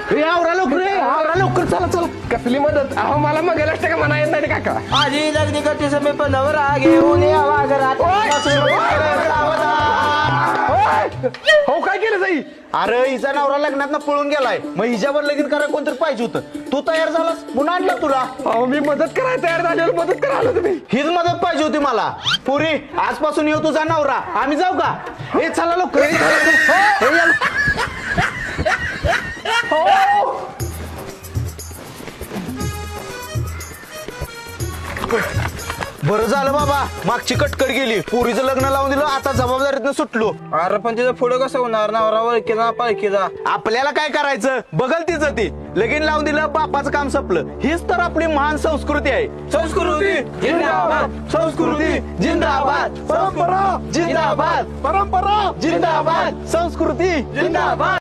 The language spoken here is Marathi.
आवरा लवकर रे, आवरा लवकर, चला चला. कसली मदत? अहो मला मग का म्हणा येत नाही काका. आधी लग्न करते समय पण नवरा घेऊन यावा घरात. हो काय केलं जाई? अरे हिचा नवरा लग्नात पळून गेलाय, मग हिच्यावर लगीन करायला कोणतरी पाहिजे होतं. तू तयार झालास पुन्हा आणला तुला. अहो मी मदत करायला तयार झाल्यावर मदत करायला तुम्ही. हीच मदत पाहिजे होती मला. पुरी आजपासून येऊ तुझा नवरा. आम्ही जाऊ का? हे चला लवकर. बरं झालं बाबा, मागची कटकट गेली. पुरीचं लग्न लावून दिलं, आता जबाबदारीतनं सुटलो. अरे पण तिचं पुढे कसं होणार? नवरा वळखीचा पालखीचा. आपल्याला काय करायचं, बघल तिचं ती. लगीन लावून दिलं, बापाचं काम संपलं. हीच तर आपली महान संस्कृती आहे. संस्कृती जिंदाबाद, संस्कृती जिंदाबाद, परंपरा जिंदाबाद, परंपरा जिंदाबाद, संस्कृती जिंदाबाद.